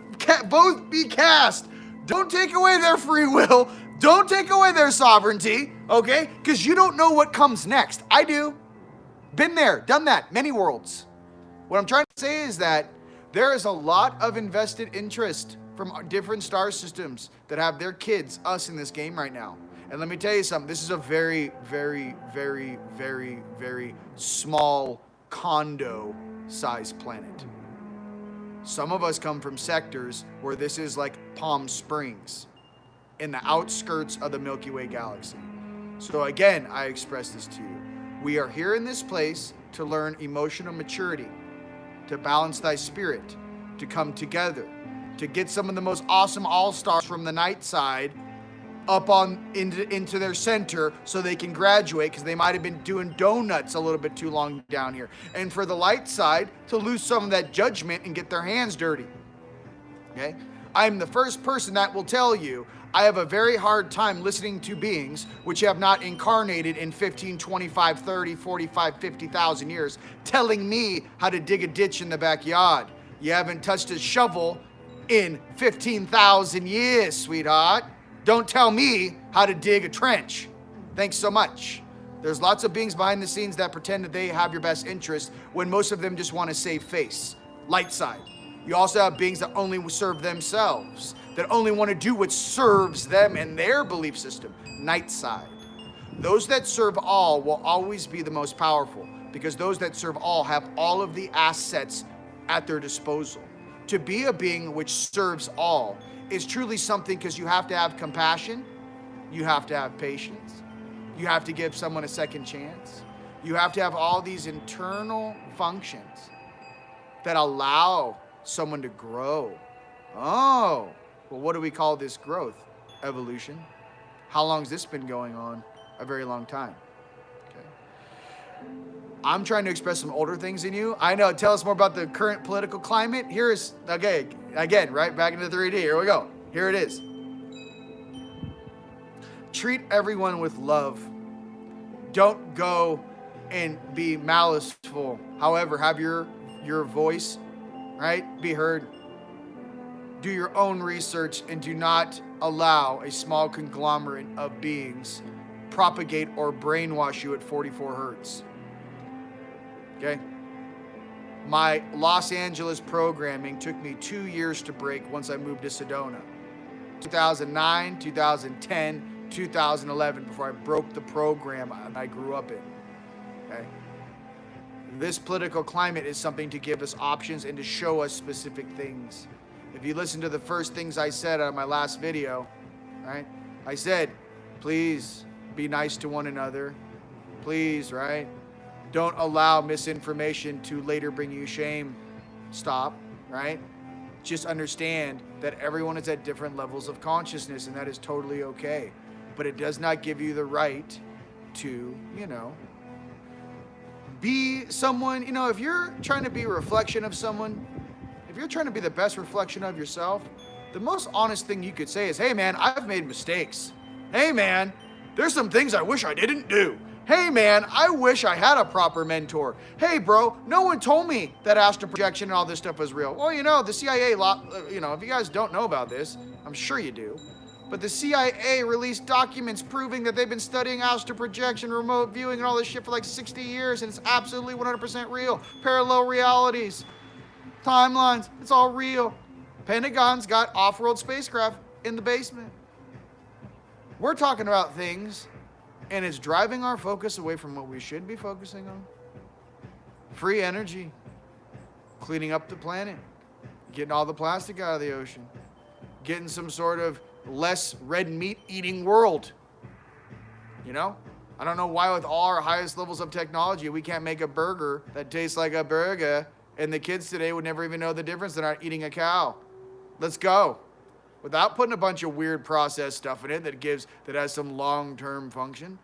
vote be cast. Don't take away their free will. Don't take away their sovereignty, okay? Because you don't know what comes next. I do. Been there, done that, many worlds. What I'm trying to say is that there is a lot of invested interest from different star systems that have their kids, us, in this game right now. And let me tell you something, this is a very, very, very, very, very small condo-sized planet. Some of us come from sectors where this is like Palm Springs, in the outskirts of the Milky Way galaxy. So again, I express this to you. We are here in this place to learn emotional maturity, to balance thy spirit, to come together, to get some of the most awesome all-stars from the night side up into their center so they can graduate, because they might have been doing donuts a little bit too long down here. And for the light side to lose some of that judgment and get their hands dirty. Okay? I'm the first person that will tell you I have a very hard time listening to beings which have not incarnated in 15, 25, 30, 45, 50,000 years telling me how to dig a ditch in the backyard. You haven't touched a shovel in 15,000 years, sweetheart. Don't tell me how to dig a trench. Thanks so much. There's lots of beings behind the scenes that pretend that they have your best interest when most of them just want to save face. Light side. You also have beings that only serve themselves, that only want to do what serves them and their belief system. Night side. Those that serve all will always be the most powerful, because those that serve all have all of the assets at their disposal. To be a being which serves all is truly something, because you have to have compassion, you have to have patience, you have to give someone a second chance, you have to have all these internal functions that allow someone to grow. Oh, well, what do we call this growth? Evolution. How long has this been going on? A very long time. Okay. I'm trying to express some older things in you. I know, tell us more about the current political climate. Here is, okay, again, right back into 3D. Here we go. Here it is. Treat everyone with love. Don't go and be maliceful. However, have your voice, right, be heard. Do your own research and do not allow a small conglomerate of beings propagate or brainwash you at 44 hertz. Okay? My Los Angeles programming took me 2 years to break once I moved to Sedona. 2009, 2010, 2011, before I broke the program I grew up in. Okay? This political climate is something to give us options and to show us specific things. If you listen to the first things I said on my last video, right? I said, please be nice to one another. Please, right? Don't allow misinformation to later bring you shame. Stop, right? Just understand that everyone is at different levels of consciousness, and that is totally okay. But it does not give you the right to, be someone, if you're trying to be a reflection of someone, if you're trying to be the best reflection of yourself, the most honest thing you could say is, hey man, I've made mistakes. Hey man, there's some things I wish I didn't do. Hey man, I wish I had a proper mentor. Hey bro, no one told me that astral projection and all this stuff was real. Well, the CIA, if you guys don't know about this, I'm sure you do, but the CIA released documents proving that they've been studying astral projection, remote viewing, and all this shit for like 60 years, and it's absolutely 100% real. Parallel realities, timelines, it's all real. Pentagon's got off-world spacecraft in the basement. We're talking about things, and it's driving our focus away from what we should be focusing on. Free energy, cleaning up the planet, getting all the plastic out of the ocean, getting some sort of less red meat eating world. I don't know why with all our highest levels of technology, we can't make a burger that tastes like a burger, and the kids today would never even know the difference. They're not eating a cow. Let's go. Without putting a bunch of weird processed stuff in it that has some long-term function.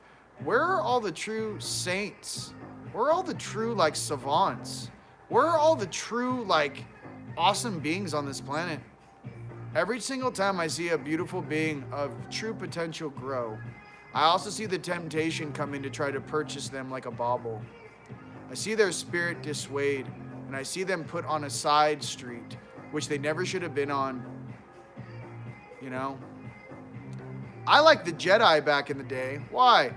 Where are all the true saints? Where are all the true savants? Where are all the true awesome beings on this planet? Every single time I see a beautiful being of true potential grow, I also see the temptation come in to try to purchase them like a bauble. I see their spirit dissuade, and I see them put on a side street, which they never should have been on. I like the Jedi back in the day. Why?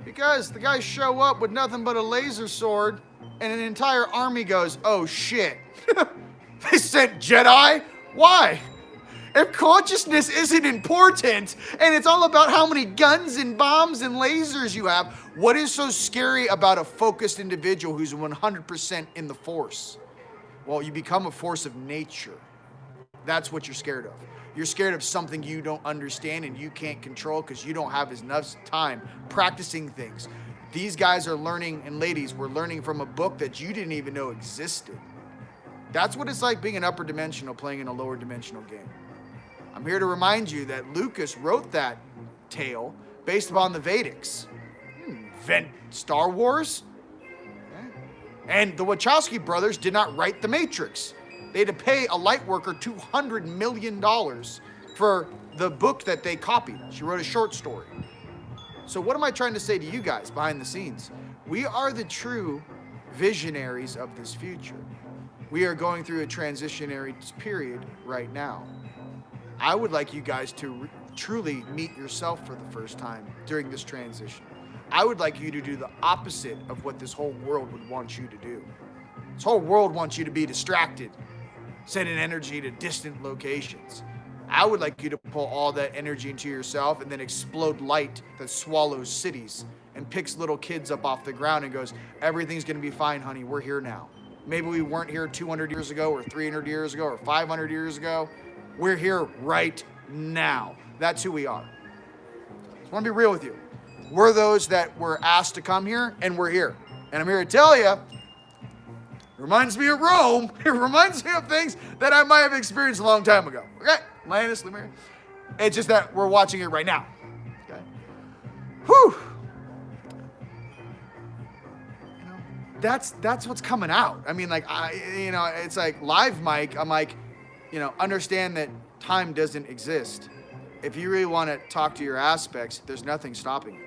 Because the guys show up with nothing but a laser sword, and an entire army goes, oh shit. They sent Jedi? Why? If consciousness isn't important, and it's all about how many guns and bombs and lasers you have, what is so scary about a focused individual who's 100% in the Force? Well, you become a force of nature. That's what you're scared of. You're scared of something you don't understand and you can't control because you don't have enough time practicing things. These guys are learning, and ladies, we're learning from a book that you didn't even know existed. That's what it's like being an upper dimensional playing in a lower dimensional game. I'm here to remind you that Lucas wrote that tale based upon the Vedics. He didn't invent Star Wars. Okay. And the Wachowski brothers did not write The Matrix. They had to pay a light worker $200 million for the book that they copied. She wrote a short story. So what am I trying to say to you guys behind the scenes? We are the true visionaries of this future. We are going through a transitionary period right now. I would like you guys to truly meet yourself for the first time during this transition. I would like you to do the opposite of what this whole world would want you to do. This whole world wants you to be distracted, sending energy to distant locations. I would like you to pull all that energy into yourself and then explode light that swallows cities and picks little kids up off the ground and goes, everything's gonna be fine, honey, we're here now. Maybe we weren't here 200 years ago or 300 years ago or 500 years ago. We're here right now. That's who we are. I just wanna be real with you. We're those that were asked to come here, and we're here. And I'm here to tell you, it reminds me of Rome. It reminds me of things that I might have experienced a long time ago. Okay? Atlantis, Lemuria. It's just that we're watching it right now. Okay? Whew. You know, that's what's coming out. I mean, like, it's like live mic. I'm like, understand that time doesn't exist. If you really want to talk to your aspects, there's nothing stopping you.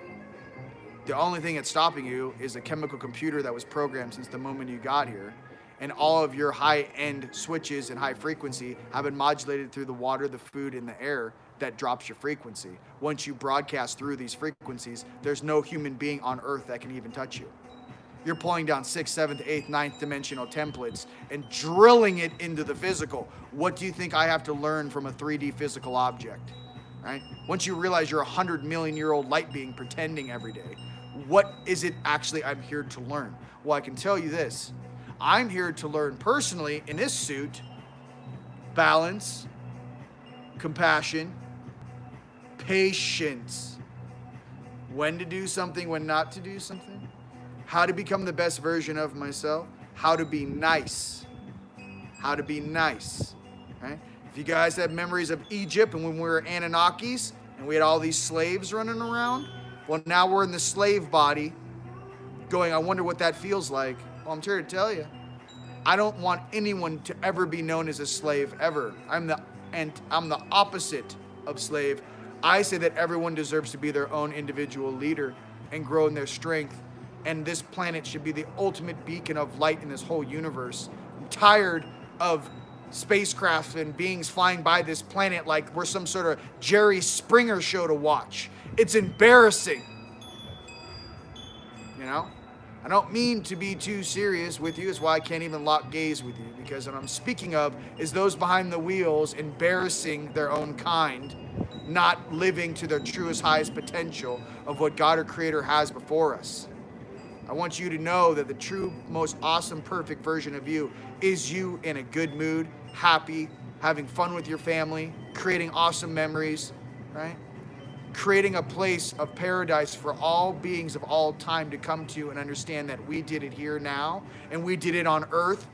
The only thing that's stopping you is a chemical computer that was programmed since the moment you got here. And all of your high-end switches and high frequency have been modulated through the water, the food, and the air that drops your frequency. Once you broadcast through these frequencies, there's no human being on Earth that can even touch you. You're pulling down 6th, 7th, 8th, 9th dimensional templates and drilling it into the physical. What do you think I have to learn from a 3D physical object? Right? Once you realize you're a 100 million year old light being pretending every day, what is it actually I'm here to learn? Well, I can tell you this. I'm here to learn personally in this suit, balance, compassion, patience, when to do something, when not to do something, how to become the best version of myself, how to be nice, right? If you guys have memories of Egypt and when we were Anunnakis and we had all these slaves running around, well, now we're in the slave body going, I wonder what that feels like. Well, I'm here to tell you, I don't want anyone to ever be known as a slave ever. I'm the opposite of slave. I say that everyone deserves to be their own individual leader and grow in their strength. And this planet should be the ultimate beacon of light in this whole universe. I'm tired of spacecraft and beings flying by this planet like we're some sort of Jerry Springer show to watch. It's embarrassing. I don't mean to be too serious with you. That's why I can't even lock gaze with you, because what I'm speaking of is those behind the wheels embarrassing their own kind, not living to their truest, highest potential of what God or Creator has before us. I want you to know that the true, most awesome, perfect version of you is you in a good mood, happy, having fun with your family, creating awesome memories, right? Creating a place of paradise for all beings of all time to come to and understand that we did it here now, and we did it on Earth,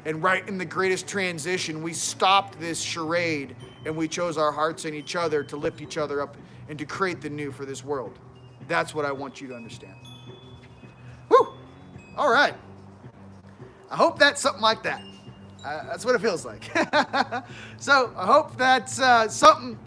and right in the greatest transition, we stopped this charade, and we chose our hearts and each other to lift each other up and to create the new for this world. That's what I want you to understand. Whew! All right. I hope that's something like that. That's what it feels like. So I hope that's something.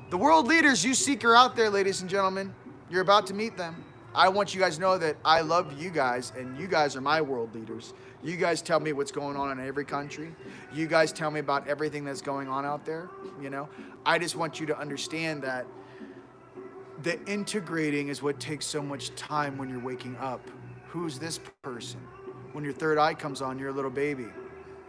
The world leaders you seek are out there, ladies and gentlemen. You're about to meet them. I want you guys to know that I love you guys, and you guys are my world leaders. You guys tell me what's going on in every country. You guys tell me about everything that's going on out there. I just want you to understand that the integrating is what takes so much time when you're waking up. Who's this person? When your third eye comes on, you're a little baby.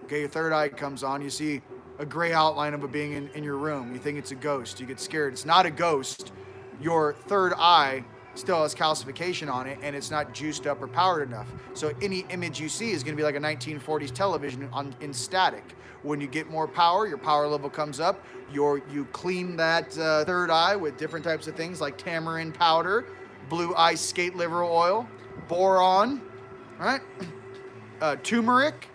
Okay, your third eye comes on, you see a gray outline of a being in your room. You think it's a ghost. You get scared. It's not a ghost. Your third eye still has calcification on it, and it's not juiced up or powered enough. So any image you see is going to be like a 1940s television in static. When you get more power, your power level comes up. You clean that third eye with different types of things like tamarind powder, blue ice skate liver oil, boron, right? Turmeric.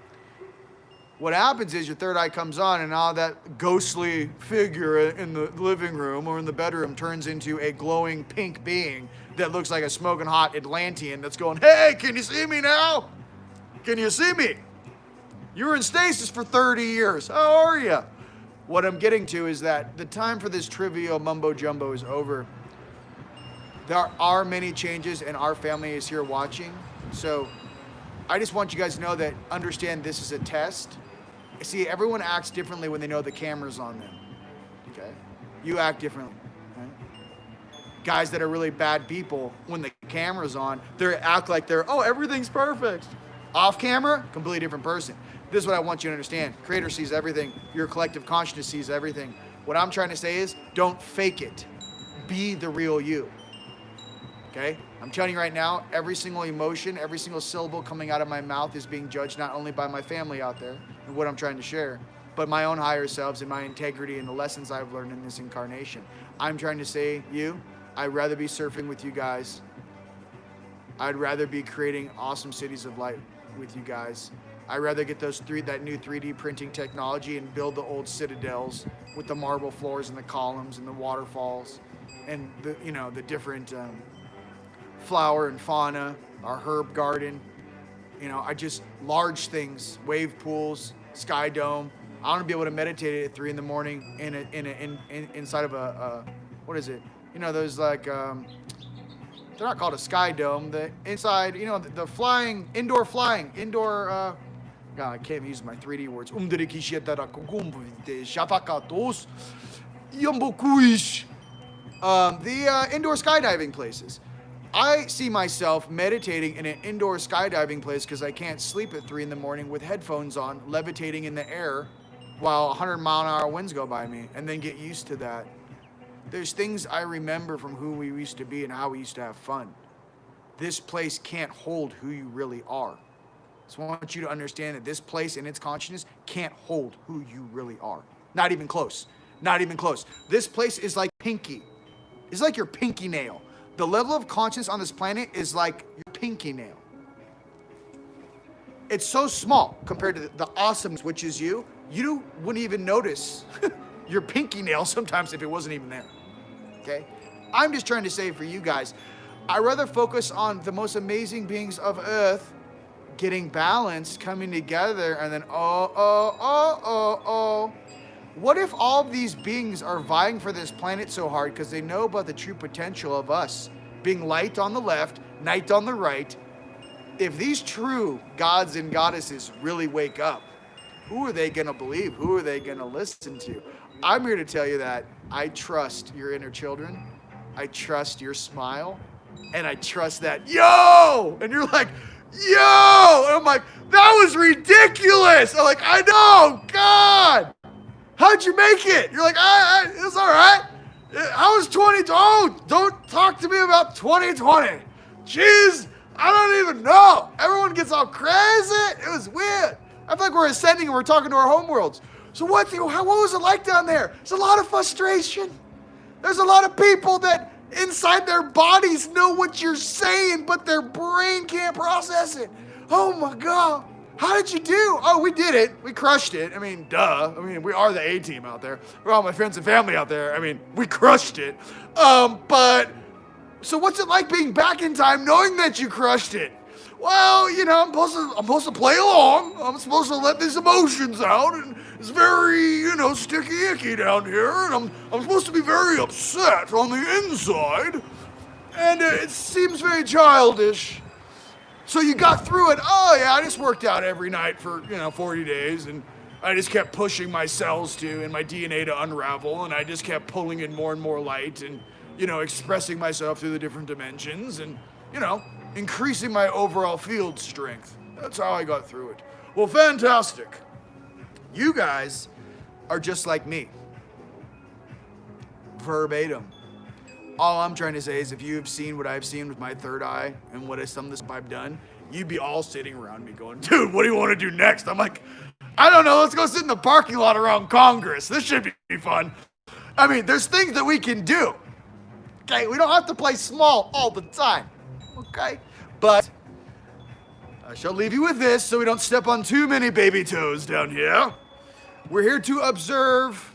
What happens is your third eye comes on, and all that ghostly figure in the living room or in the bedroom turns into a glowing pink being that looks like a smoking hot Atlantean that's going, hey, can you see me now? Can you see me? You were in stasis for 30 years. How are you? What I'm getting to is that the time for this trivial mumbo jumbo is over. There are many changes, and our family is here watching. So I just want you guys to know that understand this is a test. See, everyone acts differently when they know the camera's on them. Okay? You act differently. Right? Guys that are really bad people, when the camera's on, they act like everything's perfect. Off camera, completely different person. This is what I want you to understand. Creator sees everything. Your collective consciousness sees everything. What I'm trying to say is, don't fake it. Be the real you. Okay? I'm telling you right now, every single emotion, every single syllable coming out of my mouth is being judged not only by my family out there and what I'm trying to share, but my own higher selves and my integrity and the lessons I've learned in this incarnation. I'm trying to say, I'd rather be surfing with you guys. I'd rather be creating awesome cities of light with you guys. I'd rather get that new 3D printing technology and build the old citadels with the marble floors and the columns and the waterfalls and the different flower and fauna, our herb garden. Large things, wave pools, sky dome. I want to be able to meditate at 3 a.m. inside of a what is it? Those like they're not called a sky dome. The inside, the flying, indoor. God, I can't use my 3D words. The indoor skydiving places. I see myself meditating in an indoor skydiving place because I can't sleep at 3 a.m. with headphones on, levitating in the air while 100-mile-an-hour winds go by me, and then get used to that. There's things I remember from who we used to be and how we used to have fun. This place can't hold who you really are. So I want you to understand that this place and its consciousness can't hold who you really are. Not even close. Not even close. This place is like pinky. It's like your pinky nail. The level of consciousness on this planet is like your pinky nail. It's so small compared to the awesomeness, which is you. You wouldn't even notice your pinky nail sometimes if it wasn't even there. Okay? I'm just trying to say for you guys, I'd rather focus on the most amazing beings of Earth getting balanced, coming together, and then what if all of these beings are vying for this planet so hard because they know about the true potential of us being light on the left, night on the right? If these true gods and goddesses really wake up, who are they going to believe? Who are they going to listen to? I'm here to tell you that I trust your inner children. I trust your smile. And I trust that, yo! And you're like, yo! And I'm like, that was ridiculous! I'm like, I know, God! How'd you make it? You're like, it was all right. How was 2020? Oh, don't talk to me about 2020. Jeez, I don't even know. Everyone gets all crazy. It was weird. I feel like we're ascending and we're talking to our home worlds. So what was it like down there? There's a lot of frustration. There's a lot of people that inside their bodies know what you're saying, but their brain can't process it. Oh my God. How did you do? Oh, we did it. We crushed it. I mean, duh. I mean, we are the A-team out there. We're all my friends and family out there. I mean, we crushed it. But, so what's it like being back in time knowing that you crushed it? Well, I'm supposed to play along. I'm supposed to let these emotions out. And it's very, sticky icky down here. And I'm supposed to be very upset on the inside. And it seems very childish. So you got through it. Oh yeah, I just worked out every night for 40 days, and I just kept pushing my cells and my DNA to unravel, and I just kept pulling in more and more light, and expressing myself through the different dimensions, and increasing my overall field strength. That's how I got through it. Well, fantastic. You guys are just like me. Verbatim. All I'm trying to say is if you have seen what I've seen with my third eye and what some of this I've done, you'd be all sitting around me going, dude, what do you want to do next? I'm like, I don't know. Let's go sit in the parking lot around Congress. This should be fun. I mean, there's things that we can do. Okay, we don't have to play small all the time. Okay, but I shall leave you with this so we don't step on too many baby toes down here. We're here to observe.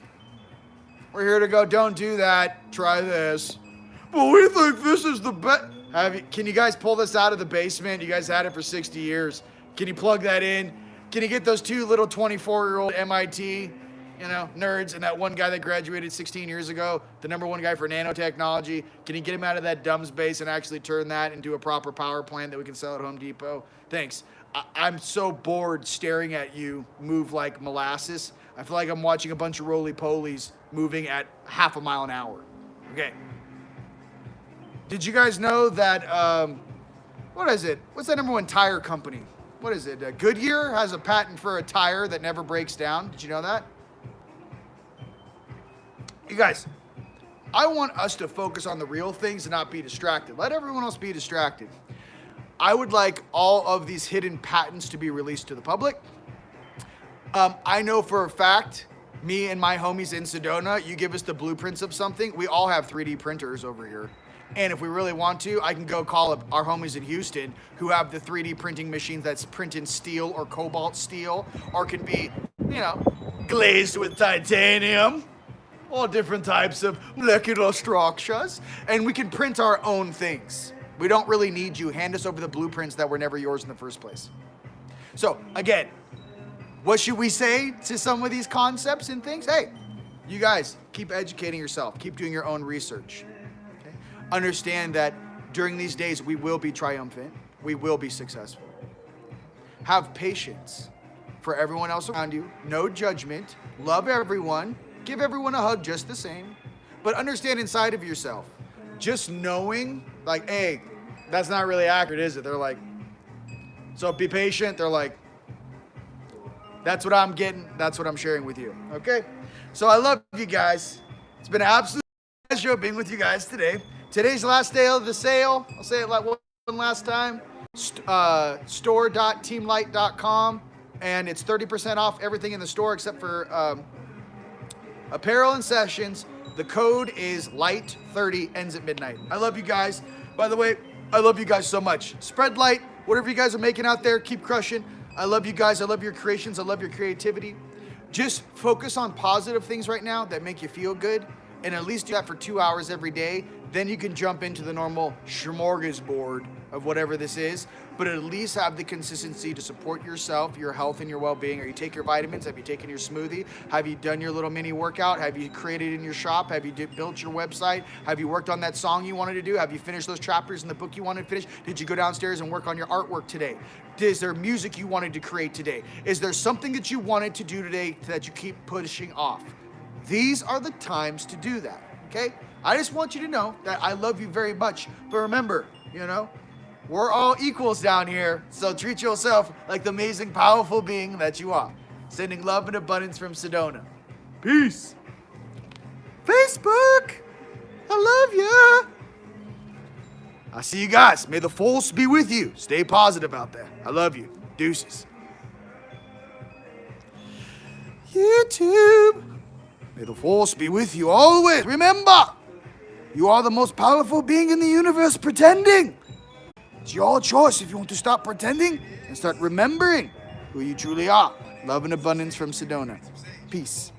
We're here to go, don't do that. Try this. Well, we think this is the best. Can you guys pull this out of the basement? You guys had it for 60 years. Can you plug that in? Can you get those two little 24-year-old MIT nerds, and that one guy that graduated 16 years ago, the #1 guy for nanotechnology, can you get him out of that dumb space and actually turn that into a proper power plant that we can sell at Home Depot? Thanks. I'm so bored staring at you move like molasses. I feel like I'm watching a bunch of roly-polies moving at half a mile an hour. Okay. Did you guys know that, what is it? What's that #1 tire company? What is it? Goodyear has a patent for a tire that never breaks down. Did you know that? You guys, I want us to focus on the real things and not be distracted. Let everyone else be distracted. I would like all of these hidden patents to be released to the public. I know for a fact, me and my homies in Sedona, you give us the blueprints of something, we all have 3D printers over here. And if we really want to, I can go call up our homies in Houston who have the 3D printing machines that's printing steel or cobalt steel, or can be, glazed with titanium, all different types of molecular structures, and we can print our own things. We don't really need you. Hand us over the blueprints that were never yours in the first place. So again, what should we say to some of these concepts and things? Hey, you guys, keep educating yourself. Keep doing your own research. Okay? Understand that during these days, we will be triumphant. We will be successful. Have patience for everyone else around you. No judgment. Love everyone. Give everyone a hug just the same. But understand inside of yourself, just knowing, like, hey, that's not really accurate, is it? They're like, so be patient. They're like, that's what I'm getting. That's what I'm sharing with you. Okay? So I love you guys. It's been an absolute pleasure being with you guys today. Today's the last day of the sale. I'll say it like one last time. Store.teamlight.com. And it's 30% off everything in the store except for apparel and sessions. The code is LIGHT30, ends at midnight. I love you guys. By the way, I love you guys so much. Spread light. Whatever you guys are making out there, keep crushing. I love you guys. I love your creations. I love your creativity. Just focus on positive things right now that make you feel good, and at least do that for 2 hours every day. Then you can jump into the normal smorgasbord of whatever this is, but at least have the consistency to support yourself, your health, and your well-being. Are you taking your vitamins? Have you taken your smoothie? Have you done your little mini workout? Have you created in your shop? Have you built your website? Have you worked on that song you wanted to do? Have you finished those chapters in the book you wanted to finish? Did you go downstairs and work on your artwork today? Is there music you wanted to create today? Is there something that you wanted to do today that you keep pushing off? These are the times to do that, okay? I just want you to know that I love you very much. But remember, we're all equals down here, so treat yourself like the amazing, powerful being that you are. Sending love and abundance from Sedona. Peace. Facebook, I love ya. I'll see you guys. May the force be with you. Stay positive out there. I love you. Deuces. YouTube. May the force be with you always. Remember, you are the most powerful being in the universe pretending. It's your choice if you want to stop pretending and start remembering who you truly are. Love and abundance from Sedona. Peace.